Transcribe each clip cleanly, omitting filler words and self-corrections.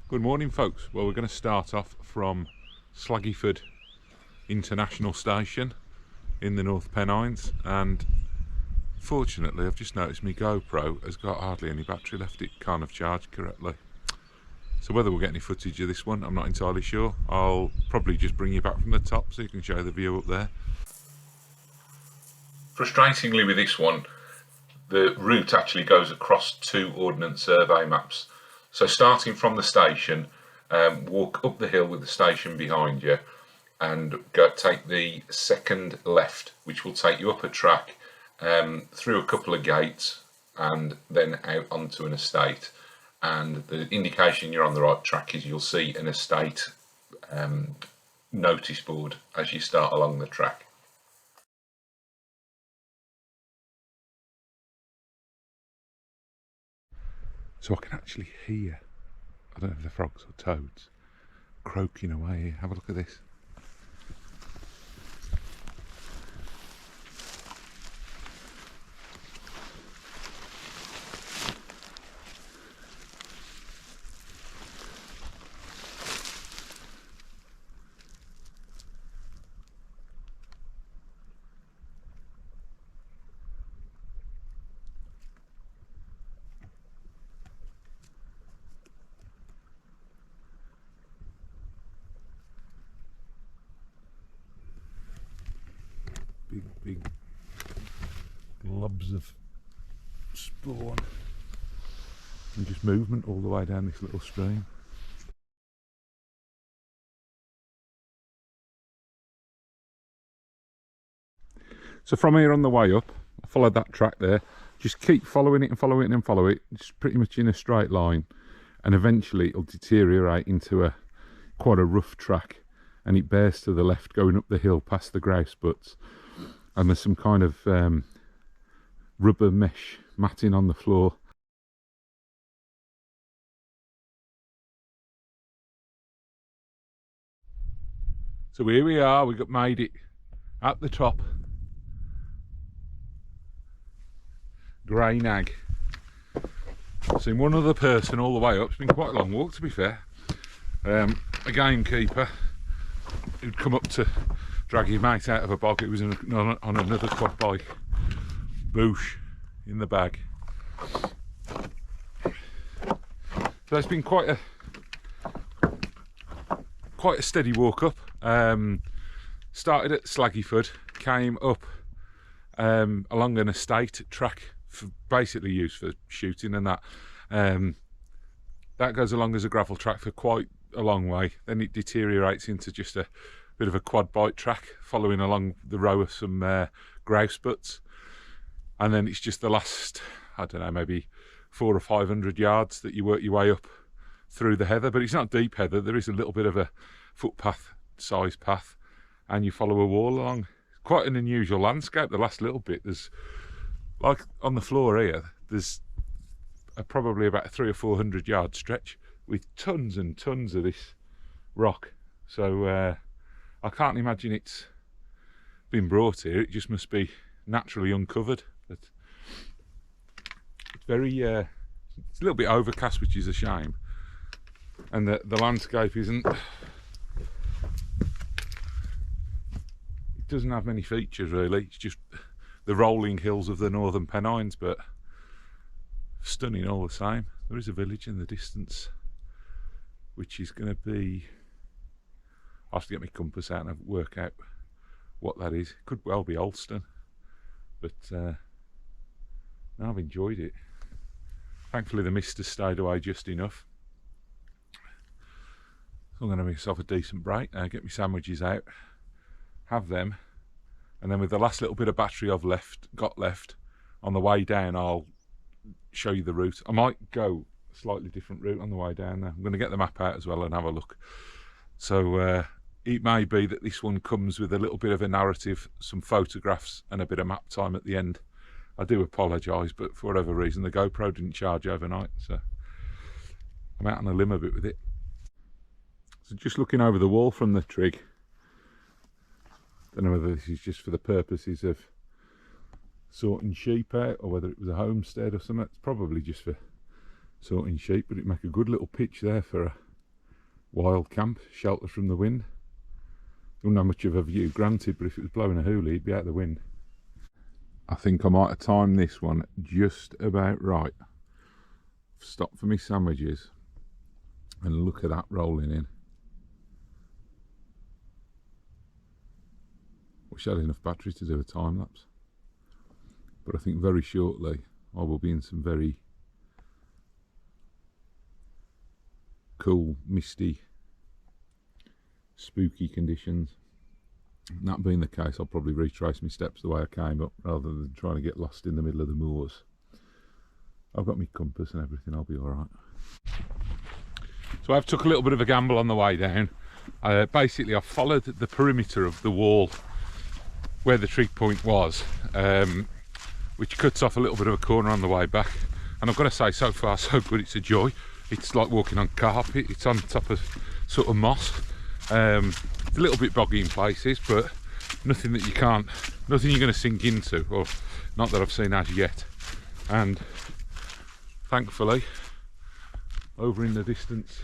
Good morning, folks. Well, we're going to start off from Slaggyford International Station in the North Pennines, and fortunately I've just noticed my GoPro has got hardly any battery left. It can't have charged correctly, so whether we'll get any footage of this one I'm not entirely sure. I'll probably just bring you back from the top so you can show the view up there. Frustratingly with this one, the route actually goes across two Ordnance Survey maps. So starting from the station, walk up the hill with the station behind you and take the second left, which will take you up a track, through a couple of gates and then out onto an estate. And the indication you're on the right track is you'll see an estate notice board as you start along the track. So I can actually hear, I don't know if they're frogs or toads, croaking away here. Have a look at this. Big globs of spawn and just movement all the way down this little stream. So from here on the way up, I followed that track there, just keep following it and follow it and follow it, just pretty much in a straight line, and eventually it'll deteriorate into quite a rough track, and it bears to the left going up the hill past the grouse butts. And there's some kind of rubber mesh matting on the floor. So here we are, we made it at the top. Grey nag. I've seen one other person all the way up. It's been quite a long walk, to be fair. A gamekeeper who'd come up to drag his mate out of a bog. It was on another quad bike. Boosh in the bag. So it's been quite a steady walk up. Started at Slaggyford, came up along an estate track, basically used for shooting and that. That goes along as a gravel track for quite a long way. Then it deteriorates into just a bit of a quad bike track following along the row of some grouse butts, and then it's just the last, I don't know, maybe 400 or 500 yards that you work your way up through the heather. But it's not deep heather, there is a little bit of a footpath size path, and you follow a wall along. Quite an unusual landscape. The last little bit, there's, like on the floor here, there's probably about a 300 or 400 yard stretch with tons and tons of this rock. So I can't imagine it's been brought here. It just must be naturally uncovered. But it's very, it's a little bit overcast, which is a shame. And the landscape isn't, it doesn't have many features really. It's just the rolling hills of the Northern Pennines, but stunning all the same. There is a village in the distance, which is going to be, I'll have to get my compass out and work out what that is. Could well be Alston, but no, I've enjoyed it. Thankfully the mist has stayed away just enough. So I'm going to make myself a decent break now, get my sandwiches out, have them, and then with the last little bit of battery I've got left, on the way down I'll show you the route. I might go a slightly different route on the way down there. I'm going to get the map out as well and have a look. So it may be that this one comes with a little bit of a narrative, some photographs and a bit of map time at the end. I do apologise, but for whatever reason the GoPro didn't charge overnight, so I'm out on a limb a bit with it. So just looking over the wall from the Trig, don't know whether this is just for the purposes of sorting sheep out or whether it was a homestead or something. It's probably just for sorting sheep, but it'd make a good little pitch there for wild camp, shelter from the wind. You wouldn't have much of a view, granted, but if it was blowing a hoolie, it'd be out the wind. I think I might have timed this one just about right. Stop for me sandwiches, and look at that rolling in. Wish I had enough battery to do a time lapse, but I think very shortly I will be in some very cool, misty, spooky conditions. And that being the case, I'll probably retrace my steps the way I came up rather than trying to get lost in the middle of the moors. I've got my compass and everything, I'll be alright. So I've took a little bit of a gamble on the way down. Basically I followed the perimeter of the wall where the trig point was, which cuts off a little bit of a corner on the way back. And I've got to say, so far so good, it's a joy. It's like walking on carpet, it's on top of sort of moss. It's a little bit boggy in places, but nothing that nothing you're going to sink into, or not that I've seen as yet. And thankfully, over in the distance,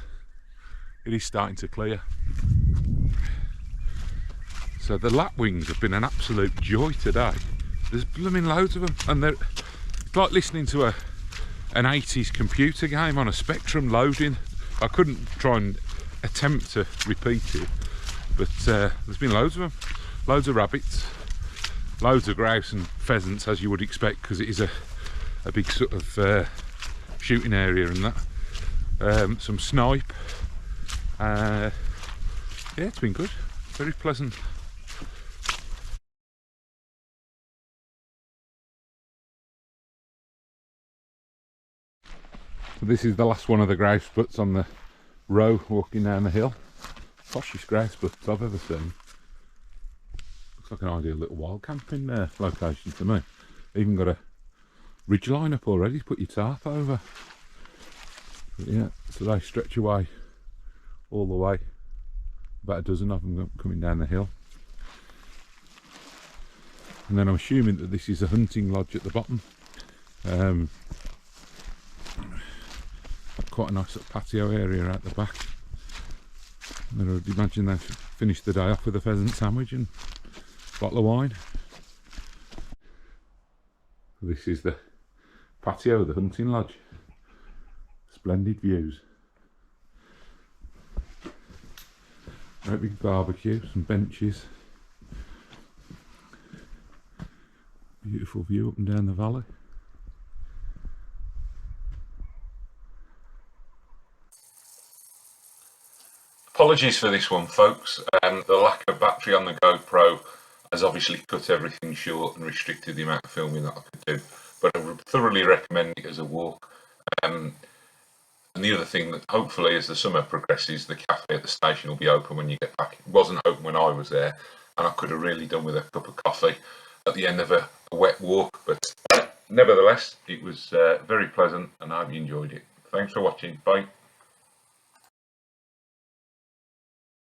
it is starting to clear. So the lapwings have been an absolute joy today. There's blooming loads of them, and it's like listening to an 80s computer game on a Spectrum loading. I couldn't try and attempt to repeat it, but there's been loads of them. Loads of rabbits, loads of grouse and pheasants, as you would expect, because it is a big sort of shooting area and that. Some snipe. Yeah, it's been good. Very pleasant. So this is the last one of the grouse butts on the row walking down the hill. Poshest grouse butts I've ever seen. Looks like an ideal little wild camping location to me. Even got a ridge line up already to put your tarp over. But yeah, so they stretch away all the way. About a dozen of them coming down the hill. And then I'm assuming that this is a hunting lodge at the bottom. Quite a nice sort of patio area out the back. And I would imagine they've finished the day off with a pheasant sandwich and a bottle of wine. This is the patio of the hunting lodge. Splendid views. Great big barbecue, some benches. Beautiful view up and down the valley. Apologies for this one, folks. The lack of battery on the GoPro has obviously cut everything short and restricted the amount of filming that I could do, but I would thoroughly recommend it as a walk. And the other thing, that hopefully as the summer progresses, the cafe at the station will be open when you get back. It wasn't open when I was there, and I could have really done with a cup of coffee at the end of a wet walk, but nevertheless it was very pleasant and I hope you enjoyed it. Thanks for watching. Bye.